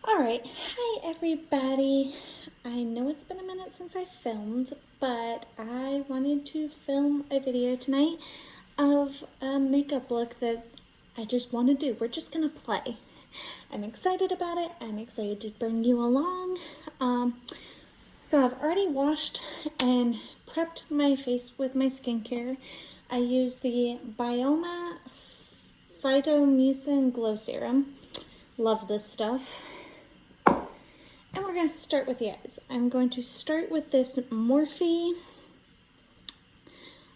Alright, hi everybody. I know it's been a minute since I filmed, but I wanted to film a video tonight of a makeup look that I just want to do. We're just gonna play. I'm excited about it. I'm excited to bring you along. So I've already washed and prepped my face with my skincare. I use the Bioma Phytomucin Glow Serum. Love this stuff. And we're going to start with the eyes. I'm going to start with this Morphe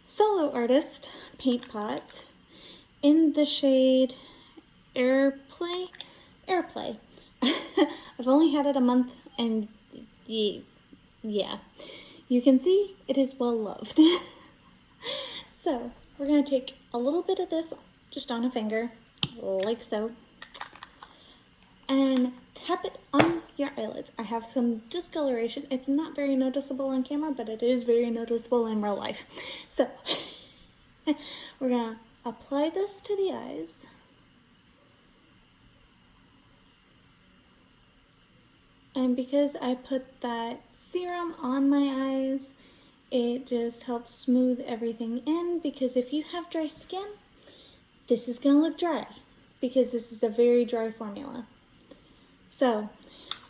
Solo Artist paint pot in the shade Airplay. I've only had it a month and yeah, you can see it is well loved. So we're going to take a little bit of this just on a finger, like so, and tap it on your eyelids. I have some discoloration. It's not very noticeable on camera, but it is very noticeable in real life. So we're gonna apply this to the eyes. And because I put that serum on my eyes, it just helps smooth everything in, because if you have dry skin, this is gonna look dry because this is a very dry formula. So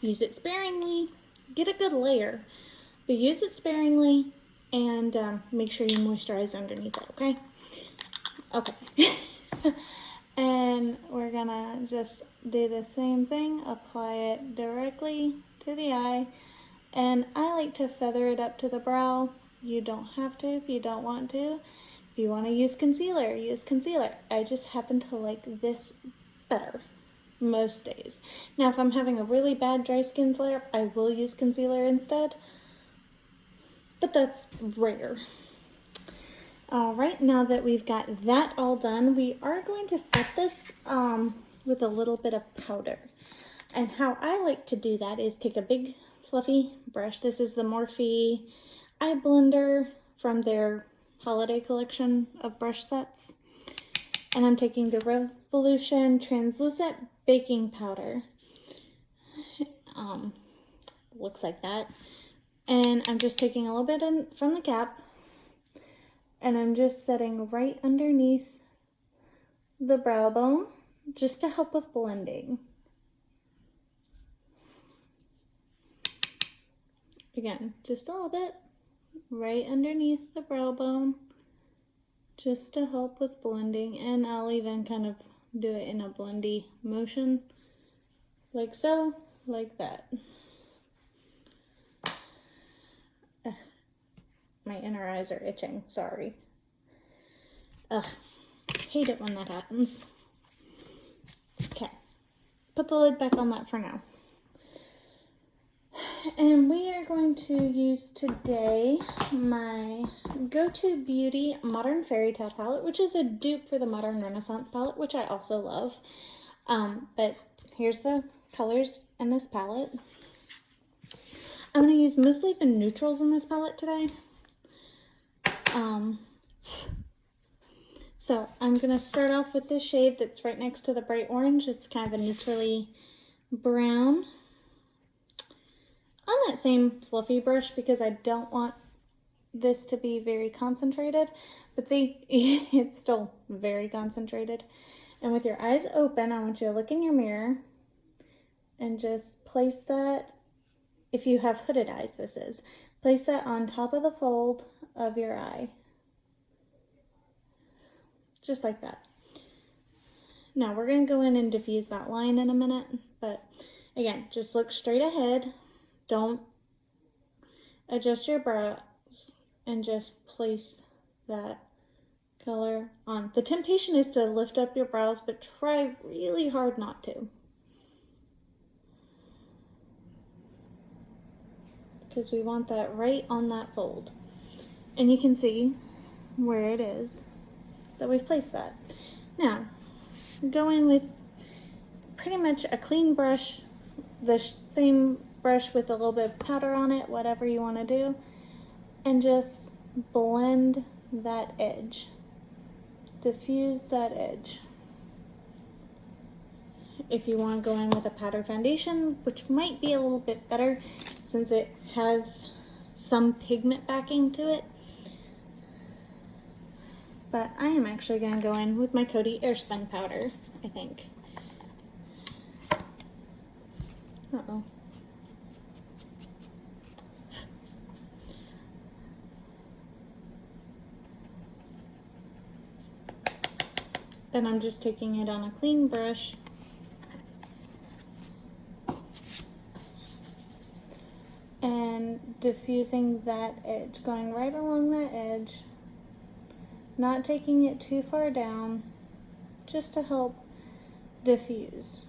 use it sparingly, get a good layer, but use it sparingly, and make sure you moisturize underneath it, okay? Okay. And we're gonna just do the same thing, apply it directly to the eye, and I like to feather it up to the brow. You don't have to if you don't want to. If you want to use concealer, use concealer. I just happen to like this better most days. Now, if I'm having a really bad dry skin flare, I will use concealer instead, but that's rare. All right, now that we've got that all done, we are going to set this with a little bit of powder. And how I like to do that is take a big fluffy brush. This is the Morphe Eye Blender from their holiday collection of brush sets. And I'm taking the Revolution Translucent Baking Powder. Looks like that. And I'm just taking a little bit in from the cap, and I'm just setting right underneath the brow bone, just to help with blending. Again, just a little bit right underneath the brow bone, just to help with blending. And I'll even kind of do it in a blendy motion, like so, like that. My inner eyes are itching, sorry. Ugh, hate it when that happens. Okay, put the lid back on that for now. And we are going to use today my Go-To Beauty Modern Fairy Tale palette, which is a dupe for the Modern Renaissance palette, which I also love. But here's the colors in this palette. I'm going to use mostly the neutrals in this palette today. So I'm going to start off with this shade that's right next to the bright orange. It's kind of a neutrally brown. On that same fluffy brush, because I don't want this to be very concentrated. But see, it's still very concentrated. And with your eyes open, I want you to look in your mirror and just place that, if you have hooded eyes, this is, place that on top of the fold of your eye. Just like that. Now we're going to go in and diffuse that line in a minute, but again, just look straight ahead. Don't adjust your brows, and just place that color on. The temptation is to lift up your brows, but try really hard not to, because we want that right on that fold. And you can see where it is that we've placed that. Now, go in with pretty much a clean brush, the same brush with a little bit of powder on it, whatever you want to do, and just blend that edge. Diffuse that edge. if you want to go in with a powder foundation, which might be a little bit better since it has some pigment backing to it. But I am actually going to go in with my Coty Airspun powder, I think. Uh-oh. Then I'm just taking it on a clean brush and diffusing that edge, going right along that edge, not taking it too far down, just to help diffuse.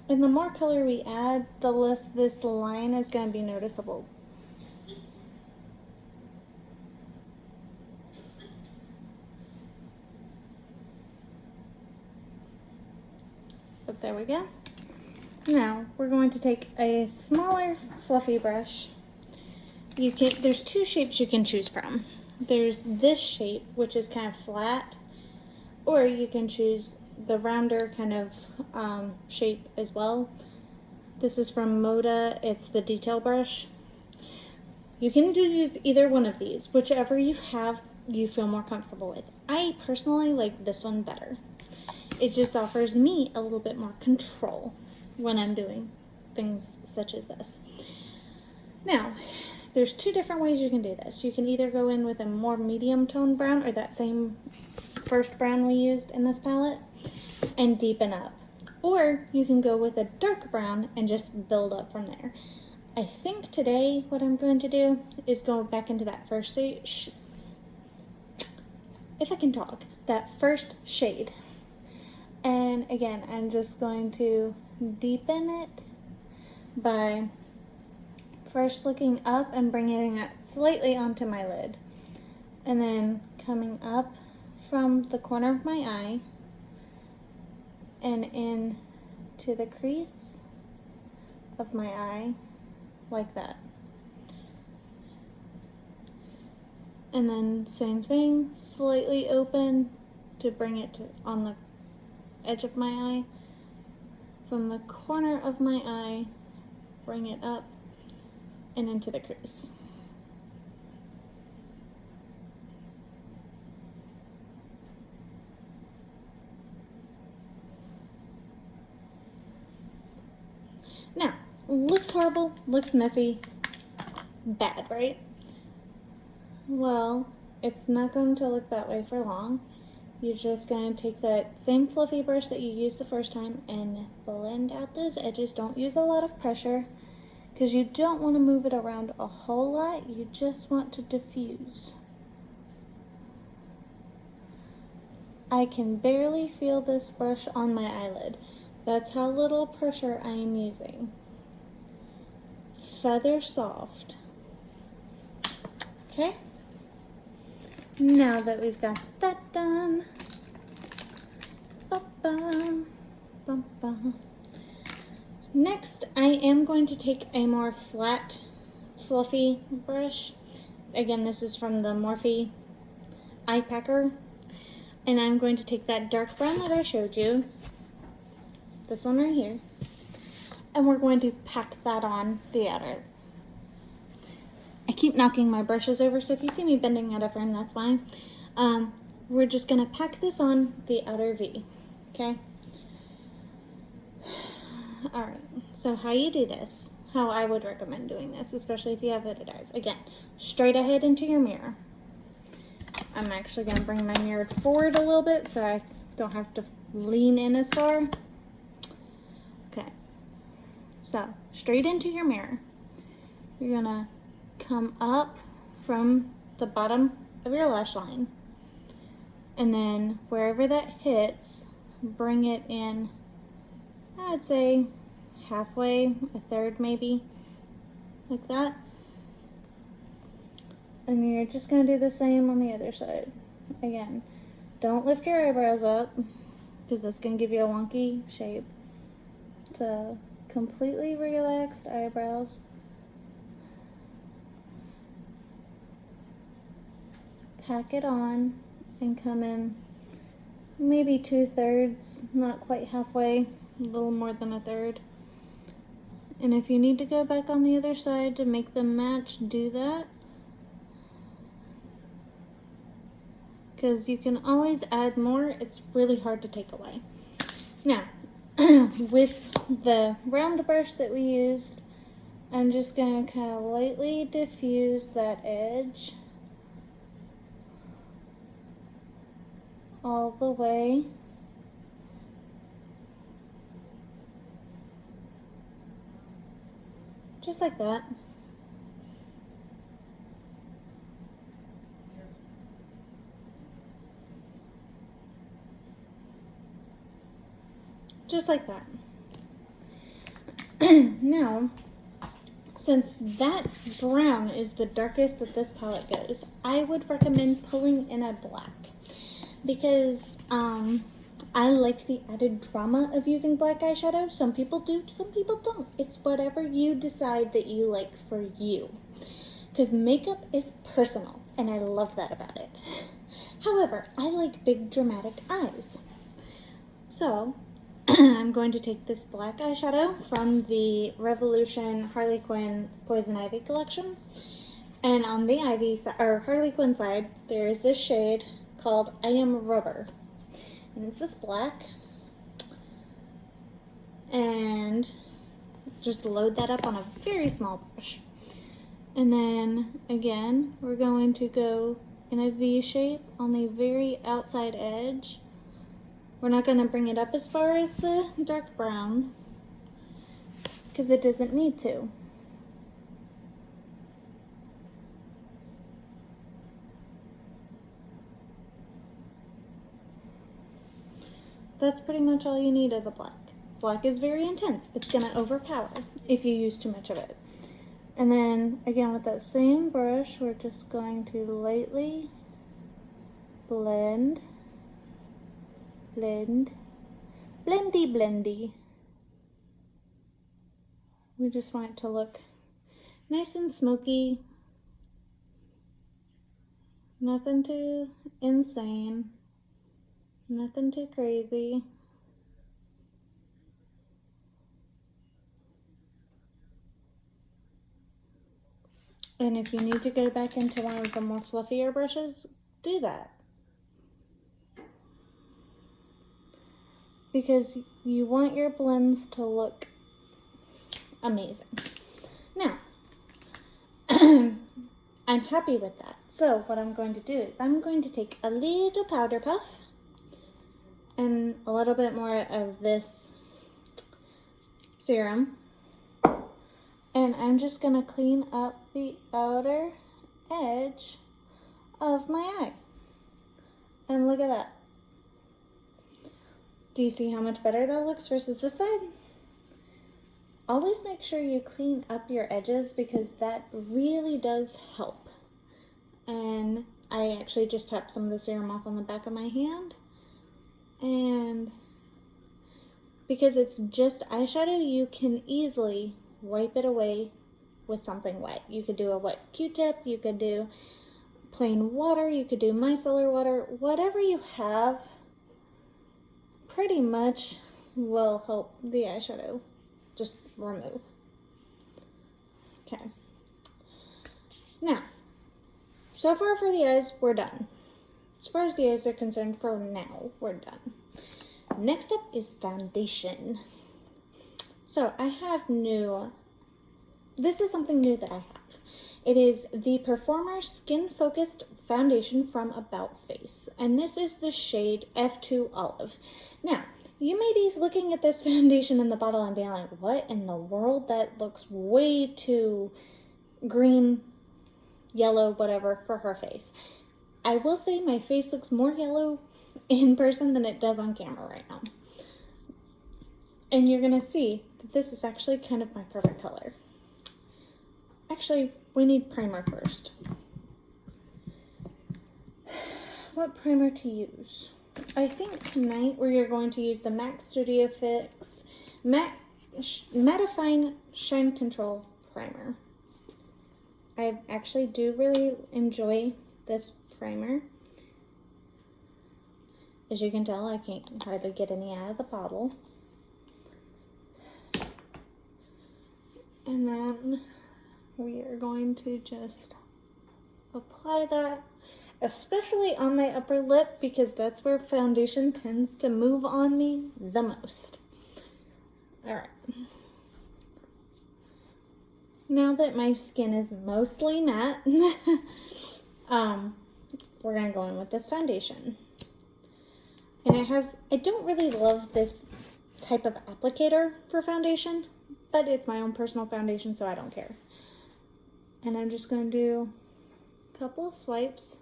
And the more color we add, the less this line is going to be noticeable. But there we go. Now we're going to take a smaller fluffy brush. There's two shapes you can choose from. There's this shape, which is kind of flat, or you can choose the rounder kind of shape as well. This is from Moda. It's the detail brush. You can use either one of these, whichever you feel more comfortable with. I personally like this one better. It just offers me a little bit more control when I'm doing things such as this. Now, there's two different ways you can do this. You can either go in with a more medium tone brown, or that same first brown we used in this palette, and deepen up. Or you can go with a dark brown and just build up from there. I think today what I'm going to do is go back into that first that first shade. And again, I'm just going to deepen it by first looking up and bringing it slightly onto my lid. And then coming up from the corner of my eye and in to the crease of my eye, like that. And then same thing, slightly open to bring it on the edge of my eye. From the corner of my eye, bring it up and into the crease. Now, looks horrible, looks messy, bad, right? Well, it's not going to look that way for long. You're just going to take that same fluffy brush that you used the first time and blend out those edges. Don't use a lot of pressure because you don't want to move it around a whole lot. You just want to diffuse. I can barely feel this brush on my eyelid. That's how little pressure I am using. Feather soft. Okay? Now that we've got that done, next I am going to take a more flat, fluffy brush. Again, this is from the Morphe Eye Packer. And I'm going to take that dark brown that I showed you, this one right here, and we're going to pack that on the outer. I keep knocking my brushes over, so if you see me bending out of frame, that's why. We're just going to pack this on the outer V, okay? Alright, so how you do this, how I would recommend doing this, especially if you have hooded eyes. Again, straight ahead into your mirror. I'm actually going to bring my mirror forward a little bit so I don't have to lean in as far. Okay, so straight into your mirror. You're going to come up from the bottom of your lash line, and then wherever that hits, bring it in, I'd say halfway, a third maybe, like that. And you're just going to do the same on the other side. Again, don't lift your eyebrows up because that's going to give you a wonky shape. So completely relaxed eyebrows. pack it on and come in maybe 2/3, not quite halfway, a little more than 1/3. And if you need to go back on the other side to make them match, do that. Because you can always add more, it's really hard to take away. Now, with the round brush that we used, I'm just going to kind of lightly diffuse that edge all the way. Just like that. Just like that. Now, since that brown is the darkest that this palette goes, I would recommend pulling in a black. Because I like the added drama of using black eyeshadow. Some people do, some people don't. It's whatever you decide that you like for you. Because makeup is personal, and I love that about it. However, I like big dramatic eyes. So, I'm going to take this black eyeshadow from the Revolution Harley Quinn Poison Ivy collection. And on the Harley Quinn side, there is this shade called I Am Rubber. And it's this black. And just load that up on a very small brush. And then, again, we're going to go in a V shape on the very outside edge. We're not going to bring it up as far as the dark brown, because it doesn't need to. That's pretty much all you need of the black. Black is very intense. It's going to overpower if you use too much of it. And then, again, with that same brush, we're just going to lightly blend, blendy, blendy. We just want it to look nice and smoky. Nothing too insane. Nothing too crazy. And if you need to go back into one of the more fluffier brushes, do that. Because you want your blends to look amazing. Now, I'm happy with that. So what I'm going to do is I'm going to take a little powder puff and a little bit more of this serum. And I'm just going to clean up the outer edge of my eye. And look at that. Do you see how much better that looks versus this side? Always make sure you clean up your edges because that really does help. And I actually just tapped some of the serum off on the back of my hand. And because it's just eyeshadow, you can easily wipe it away with something wet. You could do a wet Q-tip, you could do plain water, you could do micellar water, whatever you have pretty much will help the eyeshadow just remove. Okay. Now, so far for the eyes, we're done. As far as the eyes are concerned, for now, we're done. Next up is foundation. So I have this is something new that I have. It is the Performer Skin Focused Foundation from About Face. And this is the shade F2 Olive. Now, you may be looking at this foundation in the bottle and being like, what in the world? That looks way too green, yellow, whatever for her face. I will say my face looks more yellow in person than it does on camera right now. And you're going to see that this is actually kind of my perfect color. Actually, we need primer first. What primer to use? I think tonight we're going to use the MAC Studio Fix Mattifying Shine Control Primer. I actually do really enjoy this primer. As you can tell, I can't hardly get any out of the bottle. And then we are going to just apply that, especially on my upper lip, because that's where foundation tends to move on me the most. All right. Now that my skin is mostly matte, we're gonna go in with this foundation. And I don't really love this type of applicator for foundation, but it's my own personal foundation, so I don't care. And I'm just gonna do a couple of swipes.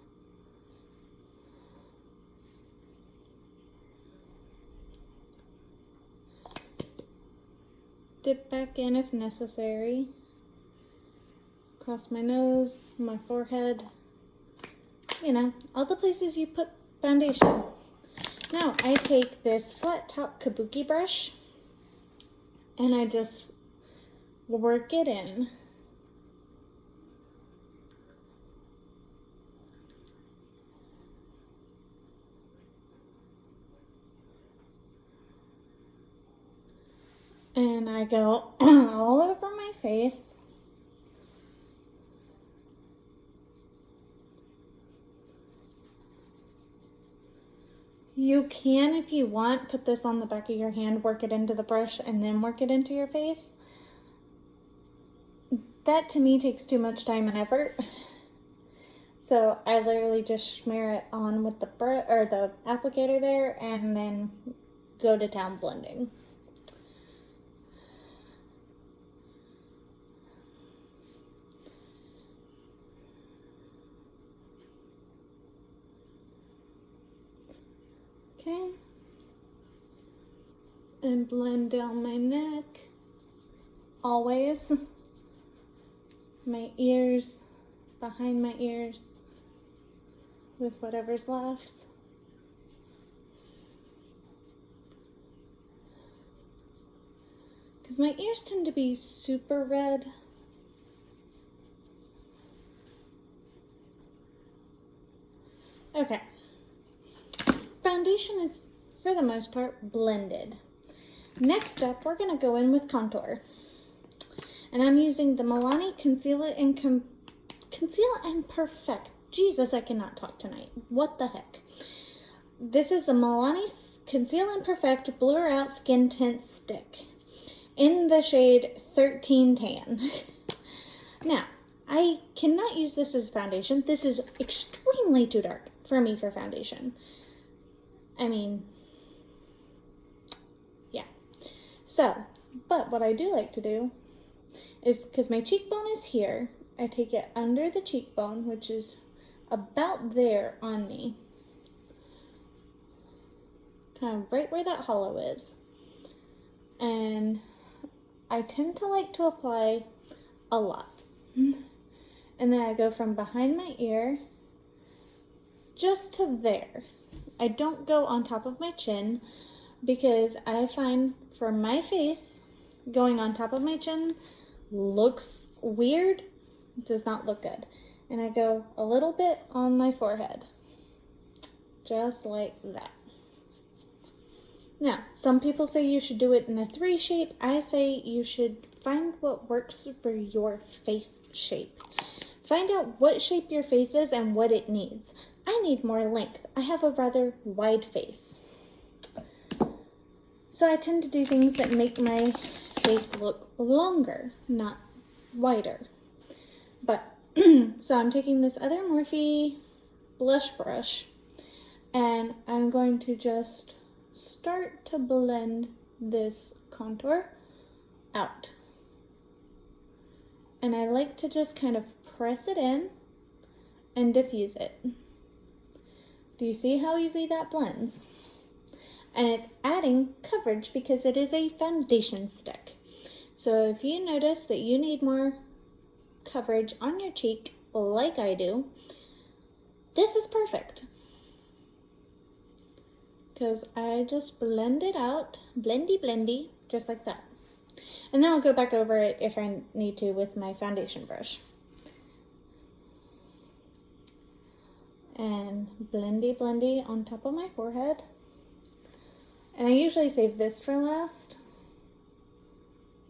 Dip back in if necessary. Across my nose, my forehead, you know, all the places you put foundation. Now I take this flat top kabuki brush and I just work it in. And I go all over my face. You can, if you want, put this on the back of your hand, work it into the brush, and then work it into your face. That to me takes too much time and effort. So I literally just smear it on with the brush or the applicator there, and then go to town blending. Okay, and blend down my neck, always, my ears, behind my ears, with whatever's left. Because my ears tend to be super red. Okay. Foundation is, for the most part, blended. Next up, we're going to go in with contour. And I'm using the Milani Conceal and Perfect. Jesus, I cannot talk tonight. What the heck? This is the Milani Conceal and Perfect Blur Out Skin Tint Stick in the shade 13 Tan. Now, I cannot use this as foundation. This is extremely too dark for me for foundation. I mean, yeah. So, but what I do like to do is, because my cheekbone is here, I take it under the cheekbone, which is about there on me. Kind of right where that hollow is. And I tend to like to apply a lot. And then I go from behind my ear just to there. I don't go on top of my chin because I find for my face, going on top of my chin looks weird, does not look good. And I go a little bit on my forehead, just like that. Now, some people say you should do it in a 3 shape. I say you should find what works for your face shape. Find out what shape your face is and what it needs. I need more length. I have a rather wide face. So I tend to do things that make my face look longer, not wider. But, so I'm taking this other Morphe blush brush, and I'm going to just start to blend this contour out. And I like to just kind of press it in and diffuse it. Do you see how easy that blends? And it's adding coverage because it is a foundation stick. So if you notice that you need more coverage on your cheek, like I do, this is perfect. Because I just blend it out, blendy, just like that. And then I'll go back over it if I need to with my foundation brush. and blendy blendy on top of my forehead. And I usually save this for last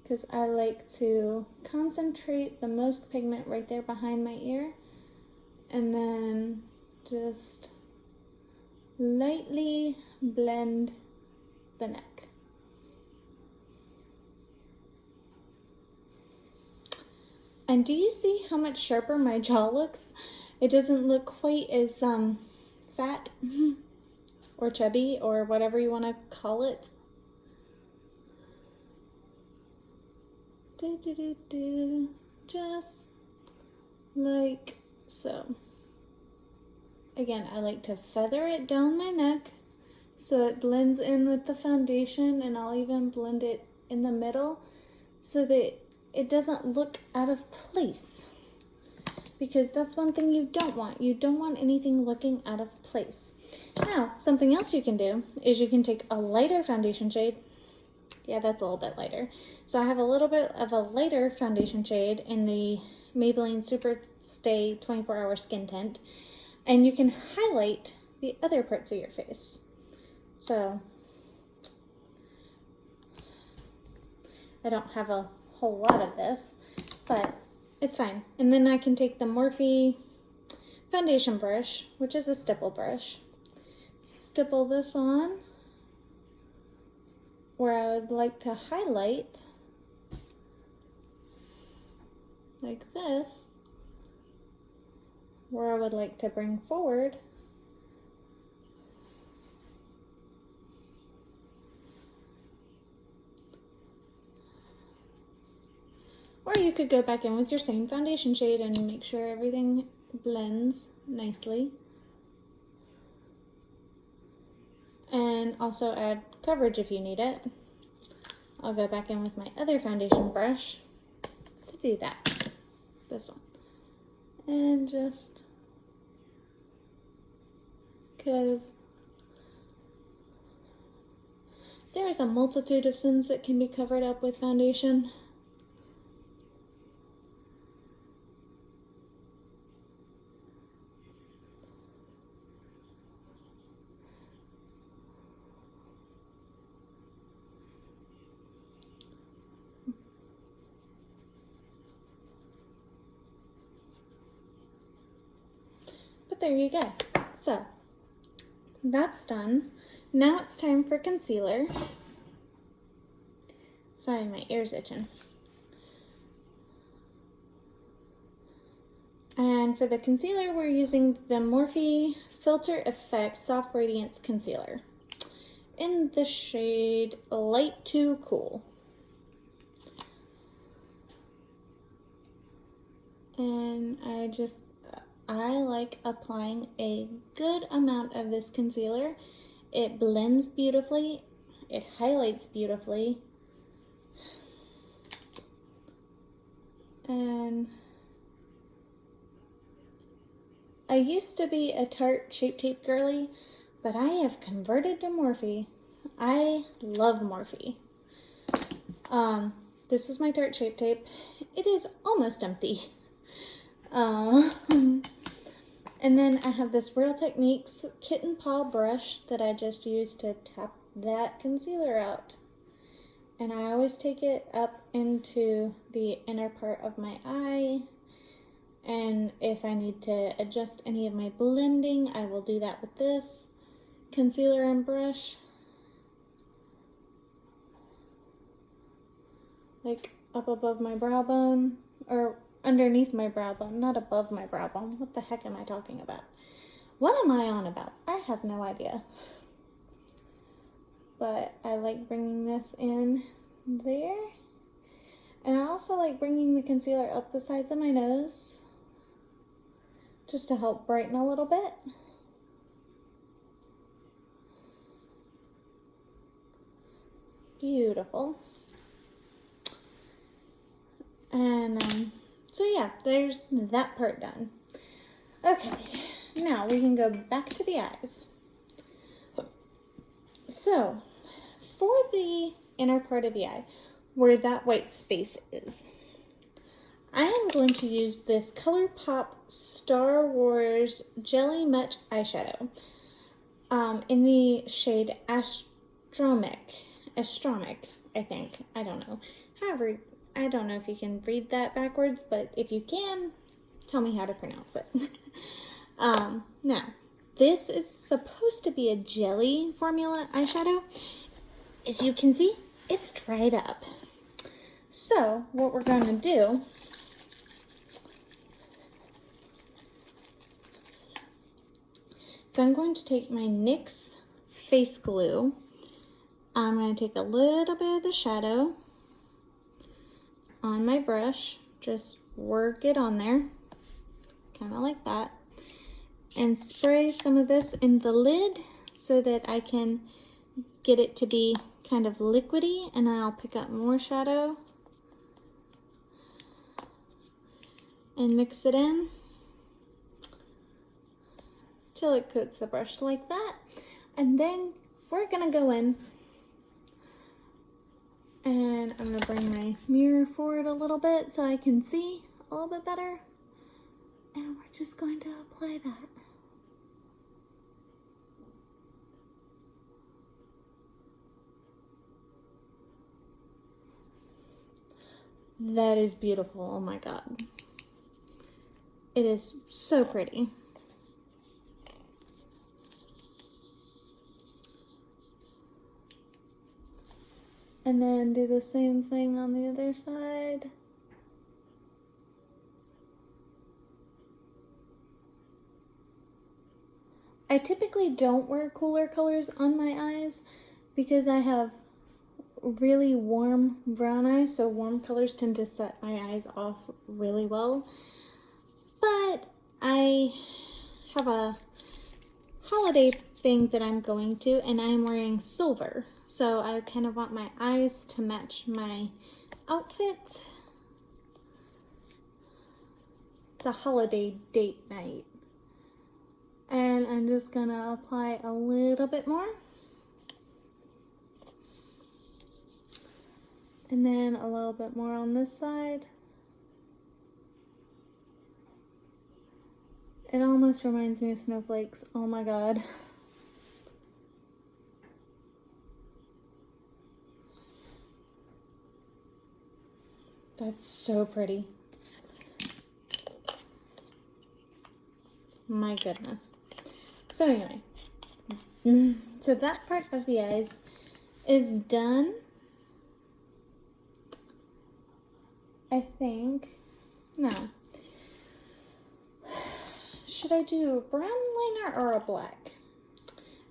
because I like to concentrate the most pigment right there behind my ear and then just lightly blend the neck. And do you see how much sharper my jaw looks? It doesn't look quite as fat or chubby or whatever you want to call it. Just like so. Again, I like to feather it down my neck so it blends in with the foundation, and I'll even blend it in the middle so that it doesn't look out of place, because that's one thing you don't want. You don't want anything looking out of place. Now, something else you can do is you can take a lighter foundation shade. Yeah, that's a little bit lighter. So I have a little bit of a lighter foundation shade in the Maybelline Super Stay 24-Hour Skin Tint, and you can highlight the other parts of your face. So I don't have a whole lot of this, but it's fine. And then I can take the Morphe foundation brush, which is a stipple brush, stipple this on where I would like to highlight, like this, where I would like to bring forward. Or you could go back in with your same foundation shade and make sure everything blends nicely. And also add coverage if you need it. I'll go back in with my other foundation brush to do that. This one. And just, because there's a multitude of sins that can be covered up with foundation. There you go. So that's done. Now it's time for concealer. Sorry, my ear's itching. And for the concealer, we're using the Morphe Filter Effect Soft Radiance Concealer in the shade Light to Cool. And I like applying a good amount of this concealer. It blends beautifully. It highlights beautifully. And I used to be a Tarte Shape Tape girly, but I have converted to Morphe. I love Morphe. This is my Tarte Shape Tape. It is almost empty. And then I have this Real Techniques Kitten Paw brush that I just use to tap that concealer out. And I always take it up into the inner part of my eye. And if I need to adjust any of my blending, I will do that with this concealer and brush. Like up above my brow bone, or underneath my brow bone, not above my brow bone. What the heck am I talking about? What am I on about? I have no idea. But I like bringing this in there. And I also like bringing the concealer up the sides of my nose, just to help brighten a little bit. Beautiful. And so yeah, there's that part done. Okay, now we can go back to the eyes. So, for the inner part of the eye, where that white space is, I am going to use this ColourPop Star Wars Jelly Much eyeshadow in the shade Astromic, I think. I don't know. However, I don't know if you can read that backwards, but if you can, tell me how to pronounce it. Now, this is supposed to be a jelly formula eyeshadow. As you can see, it's dried up. So, what we're going to do I'm going to take my NYX face glue. I'm going to take a little bit of the shadow on my brush, just work it on there, kind of like that, and spray some of this in the lid so that I can get it to be kind of liquidy, and then I'll pick up more shadow and mix it in till it coats the brush like that. And then we're gonna go in, and I'm gonna bring my mirror forward a little bit so I can see a little bit better, and we're just going to apply that. That is beautiful. Oh my god, it is so pretty. And then do the same thing on the other side. I typically don't wear cooler colors on my eyes because I have really warm brown eyes, so warm colors tend to set my eyes off really well. But I have a holiday thing that I'm going to, and I'm wearing silver. So I kind of want my eyes to match my outfit. It's a holiday date night. And I'm just gonna apply a little bit more. And then a little bit more on this side. It almost reminds me of snowflakes. Oh my god. That's so pretty. My goodness. So anyway, so that part of the eyes is done. I think. Now, should I do a brown liner or a black?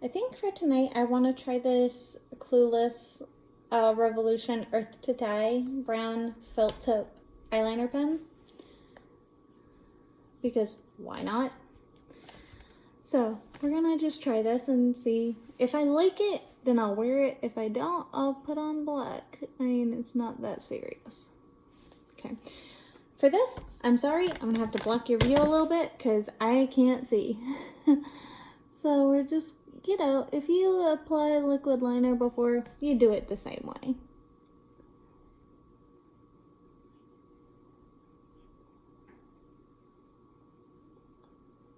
I think for tonight I want to try this Clueless Revolution Earth to Dye brown felt tip eyeliner pen. Because why not? So we're gonna just try this and see. If I like it, then I'll wear it. If I don't, I'll put on black. I mean, it's not that serious. Okay. For this, I'm sorry, I'm gonna have to block your view a little bit because I can't see. So we're just, you know, if you apply liquid liner before, you do it the same way.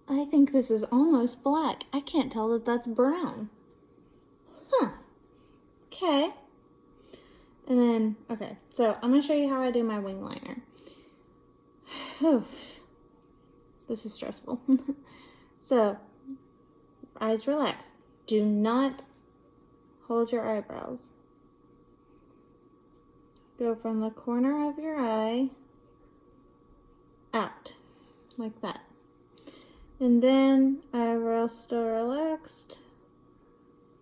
I think this is almost black. I can't tell that that's brown. Huh. Okay. And then, okay, so I'm gonna show you how I do my wing liner. This is stressful. So, eyes relaxed. Do not hold your eyebrows. Go from the corner of your eye out, like that. And then eyebrows still relaxed.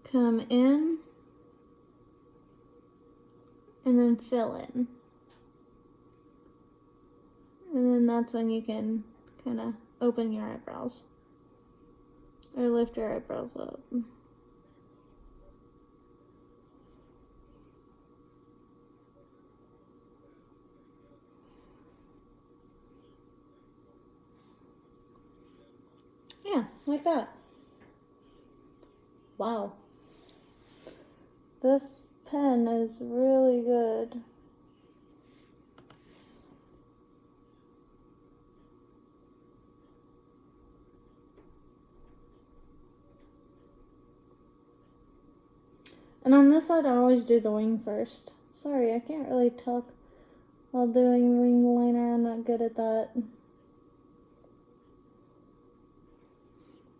Come in. And then fill in. And then that's when you can kind of open your eyebrows. Or lift your eyebrows up. Yeah, like that. Wow. This pen is really good. And on this side, I always do the wing first. Sorry, I can't really talk while doing wing liner. I'm not good at that.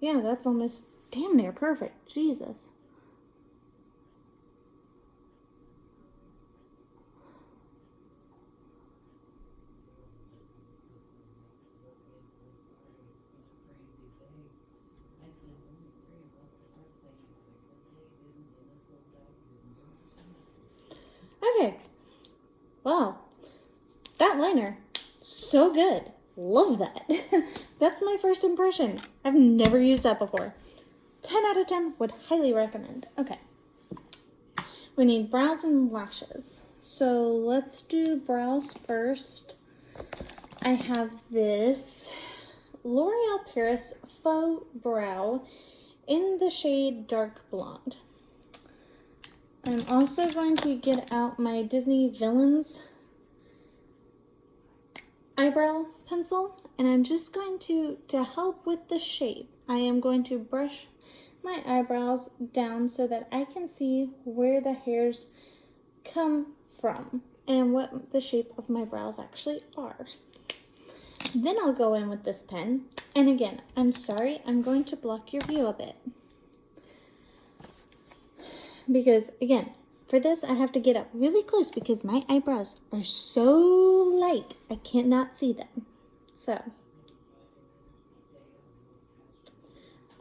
Yeah, that's almost damn near perfect. Jesus. Okay. Wow. That liner. So good. Love that. That's my first impression. I've never used that before. 10 out of 10 would highly recommend. Okay. We need brows and lashes. So let's do brows first. I have this L'Oreal Paris Faux Brow in the shade Dark Blonde. I'm also going to get out my Disney Villains eyebrow pencil, and I'm just going to help with the shape, I am going to brush my eyebrows down so that I can see where the hairs come from and what the shape of my brows actually are. Then I'll go in with this pen, and again, I'm sorry, I'm going to block your view a bit. Because again, for this I have to get up really close because my eyebrows are so light, I cannot see them. So,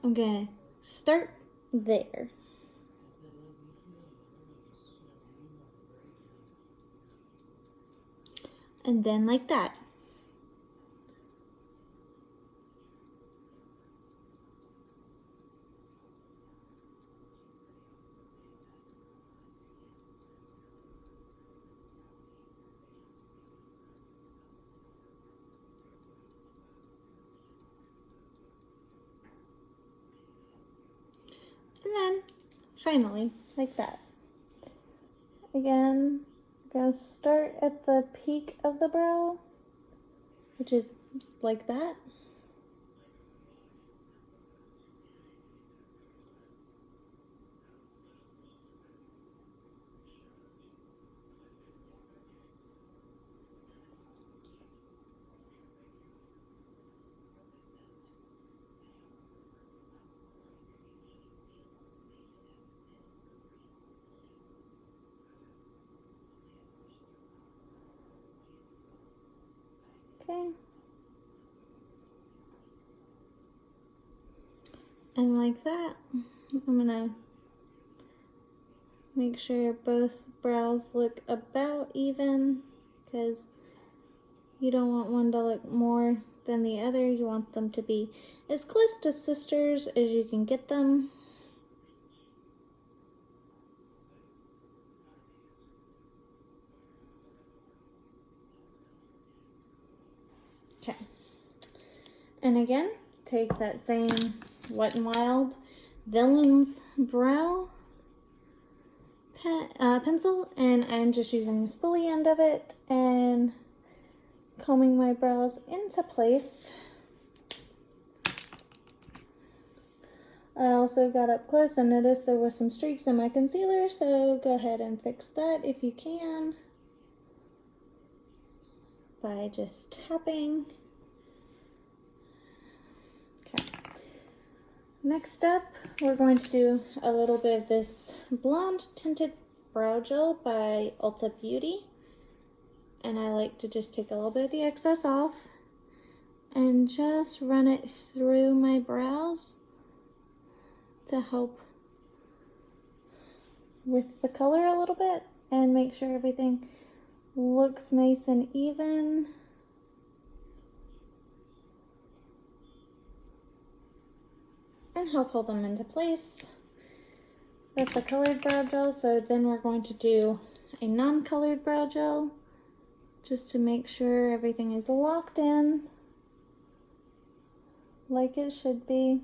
I'm gonna start there. And then like that. And then, finally, like that. Again, I'm gonna start at the peak of the brow, which is like that. Okay. And like that, I'm gonna make sure both brows look about even, because you don't want one to look more than the other. You want them to be as close to sisters as you can get them. Okay. And again, take that same Wet n Wild Villains brow pencil, and I'm just using the spoolie end of it and combing my brows into place. I also got up close and noticed there were some streaks in my concealer, so go ahead and fix that if you can by just tapping. Okay. Next up, we're going to do a little bit of this Blonde Tinted Brow Gel by Ulta Beauty. And I like to just take a little bit of the excess off and just run it through my brows to help with the color a little bit and make sure everything looks nice and even. And help hold them into place. That's a colored brow gel, so then we're going to do a non-colored brow gel just to make sure everything is locked in like it should be.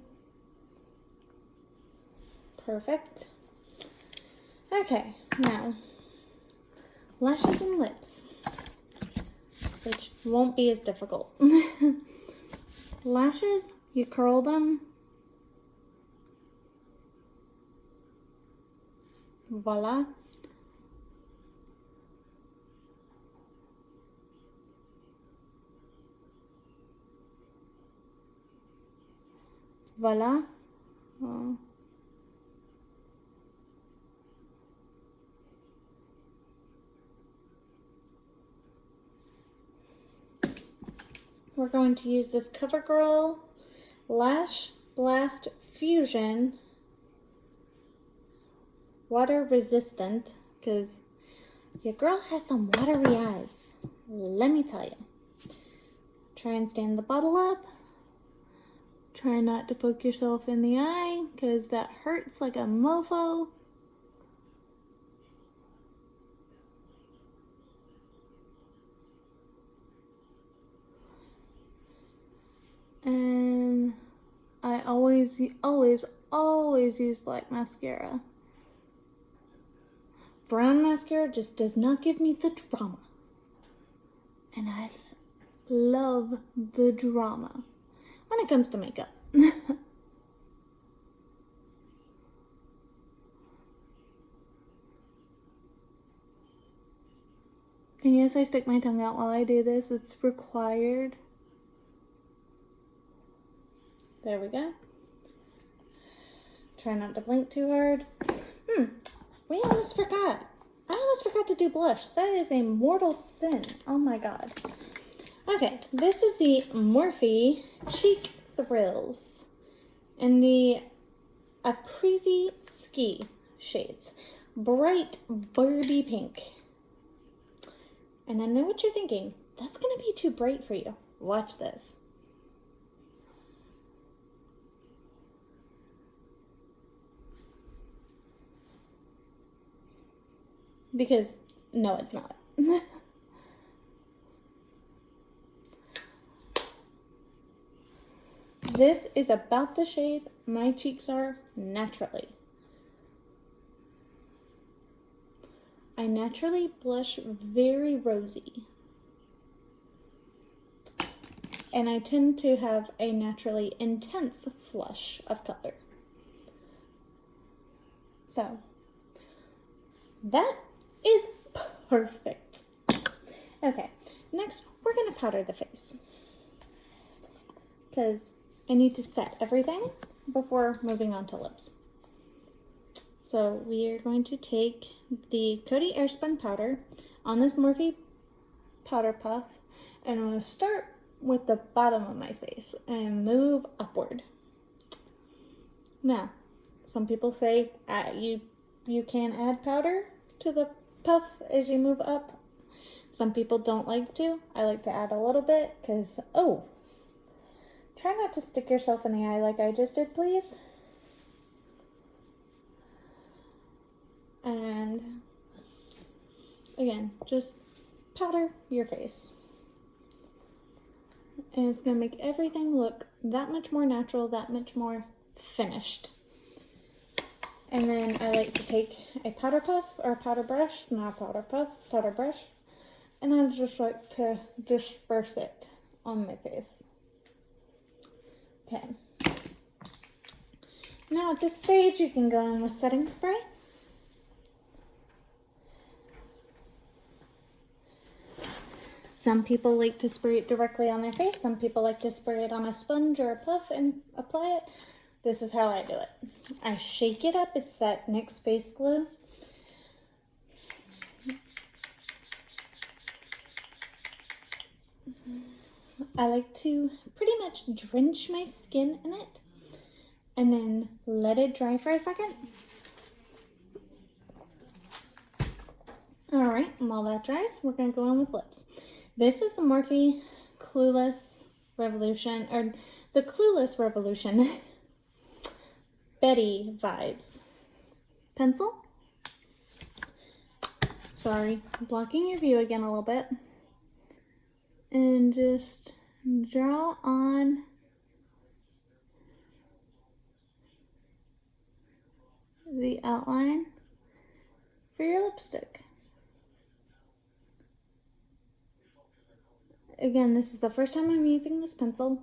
Perfect. Okay, now lashes and lips, which won't be as difficult. Lashes, you curl them Voila. Voila. Oh. We're going to use this CoverGirl Lash Blast Fusion water resistant, because your girl has some watery eyes, let me tell you. Try and stand the bottle up. Try not to poke yourself in the eye, because that hurts like a mofo. And I always use black mascara. Brown mascara just does not give me the drama. And I love the drama when it comes to makeup. And yes, I stick my tongue out while I do this. It's required. There we go. Try not to blink too hard. We almost forgot. I almost forgot to do blush. That is a mortal sin. Oh my god. Okay, this is the Morphe Cheek Thrills in the Aprisi Ski shades. Bright Barbie pink. And I know what you're thinking. That's going to be too bright for you. Watch this. Because, no, it's not. This is about the shade my cheeks are naturally. I naturally blush very rosy. And I tend to have a naturally intense flush of color. So, that is perfect. Okay, next we're going to powder the face. Because I need to set everything before moving on to lips. So we are going to take the Coty Airspun powder on this Morphe powder puff, and I'm going to start with the bottom of my face and move upward. Now, some people say you can add powder to the puff as you move up. Some people don't like to. I like to add a little bit because, try not to stick yourself in the eye like I just did, please. And again, just powder your face. And it's going to make everything look that much more natural, that much more finished. And then I like to take a powder puff or a powder brush, not a powder puff, powder brush. And I just like to disperse it on my face. Okay. Now at this stage, you can go in with setting spray. Some people like to spray it directly on their face. Some people like to spray it on a sponge or a puff and apply it. This is how I do it. I shake it up. It's that NYX face glue. I like to pretty much drench my skin in it and then let it dry for a second. All right, and while that dries, we're going to go in with lips. This is the Morphe Clueless Revolution, or the Clueless Revolution Betty Vibes pencil. Sorry, blocking your view again a little bit. And just draw on the outline for your lipstick. Again, this is the first time I'm using this pencil.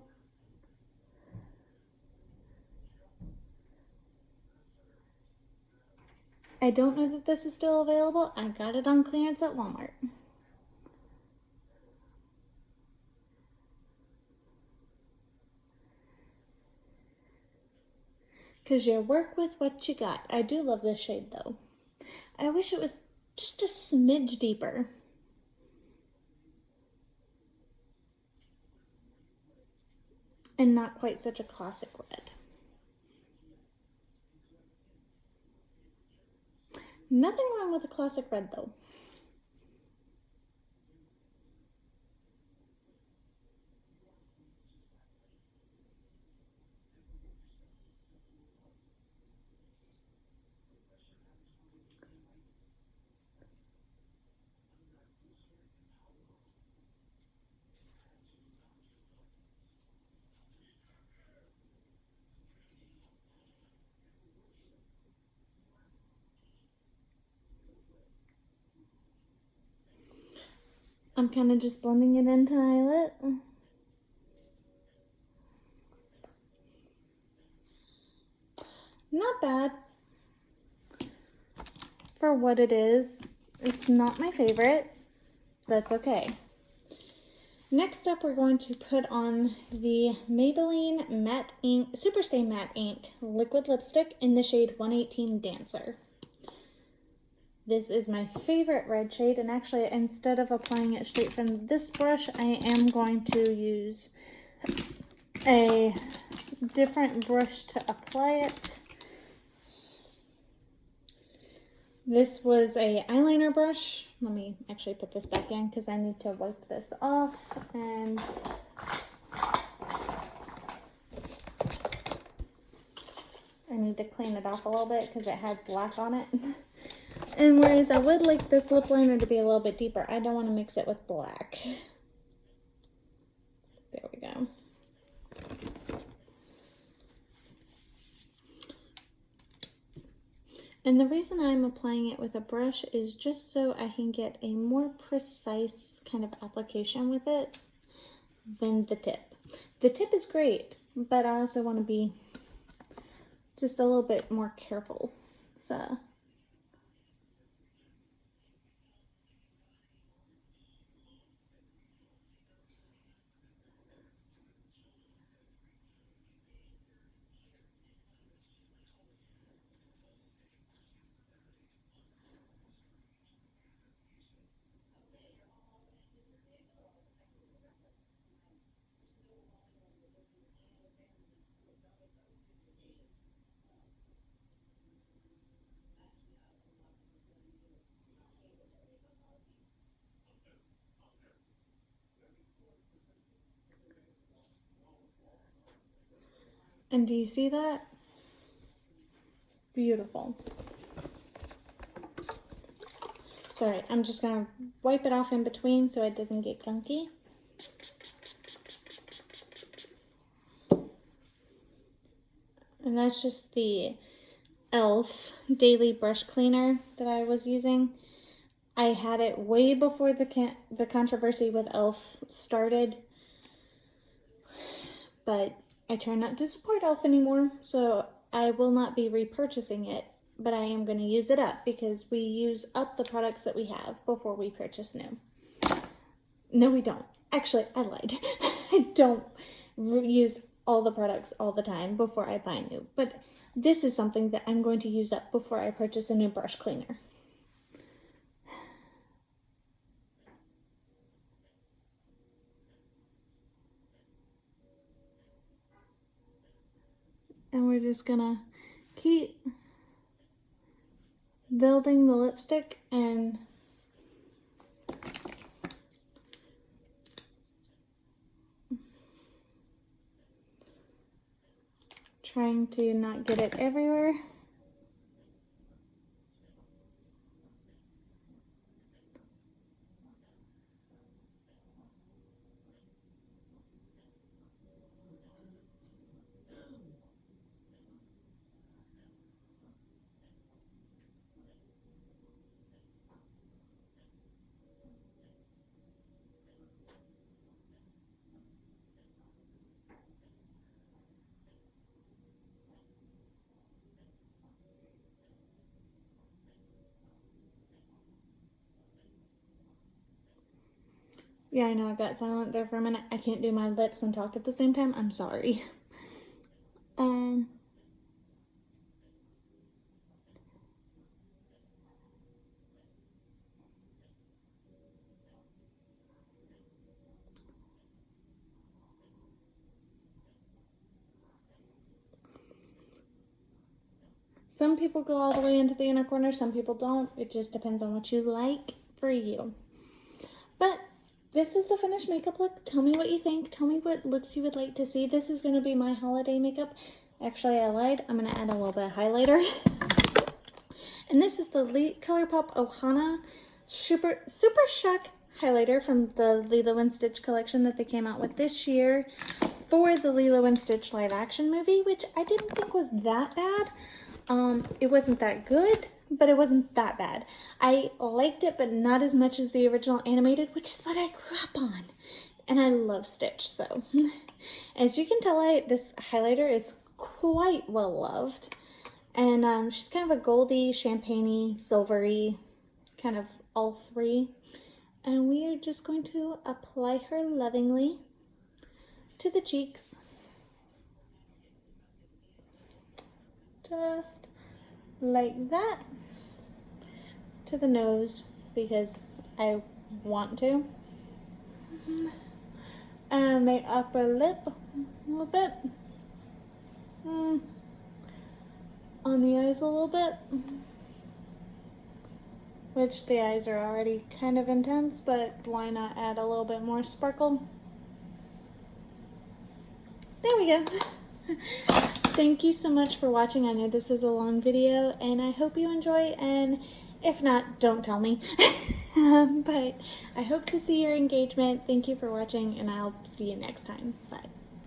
I don't know that this is still available. I got it on clearance at Walmart. Because you work with what you got. I do love this shade though. I wish it was just a smidge deeper. And not quite such a classic red. Nothing wrong with a classic red though. I'm kind of just blending it into eyelid. Not bad. For what it is, it's not my favorite. That's okay. Next up, we're going to put on the Maybelline Matte Ink, Superstay Matte Ink Liquid Lipstick in the shade 118 Dancer. This is my favorite red shade, and actually, instead of applying it straight from this brush, I am going to use a different brush to apply it. This was a eyeliner brush. Let me actually put this back in because I need to wipe this off, and I need to clean it off a little bit because it had black on it. And whereas I would like this lip liner to be a little bit deeper, I don't want to mix it with black. There we go. And the reason I'm applying it with a brush is just so I can get a more precise kind of application with it than the tip. The tip is great, but I also want to be just a little bit more careful. So and do you see that? Beautiful. Sorry, I'm just gonna wipe it off in between so it doesn't get gunky. And that's just the e.l.f. Daily Brush Cleaner that I was using. I had it way before the controversy with e.l.f. started, but I try not to support e.l.f. anymore, so I will not be repurchasing it, but I am going to use it up because we use up the products that we have before we purchase new. No, we don't. Actually, I lied. I don't use all the products all the time before I buy new, but this is something that I'm going to use up before I purchase a new brush cleaner. And we're just gonna keep building the lipstick and trying to not get it everywhere. Yeah, I know I got silent there for a minute. I can't do my lips and talk at the same time. I'm sorry. Some people go all the way into the inner corner, some people don't. It just depends on what you like for you. But this is the finished makeup look. Tell me what you think. Tell me what looks you would like to see. This is going to be my holiday makeup. Actually, I lied. I'm going to add a little bit of highlighter. And this is the ColourPop Ohana Super Shock highlighter from the Lilo & Stitch collection that they came out with this year for the Lilo & Stitch live action movie, which I didn't think was that bad. It wasn't that good, but it wasn't that bad. I liked it, but not as much as the original animated, which is what I grew up on. And I love Stitch, so. As you can tell, this highlighter is quite well loved. And she's kind of a goldy, champagne-y, silvery, kind of all three. And we are just going to apply her lovingly to the cheeks. Just like that. To the nose, because I want to. And the upper lip a little bit. On the eyes a little bit. Which the eyes are already kind of intense, but why not add a little bit more sparkle? There we go. Thank you so much for watching. I know this was a long video, and I hope you enjoy, and if not, don't tell me. But I hope to see your engagement. Thank you for watching, and I'll see you next time. Bye.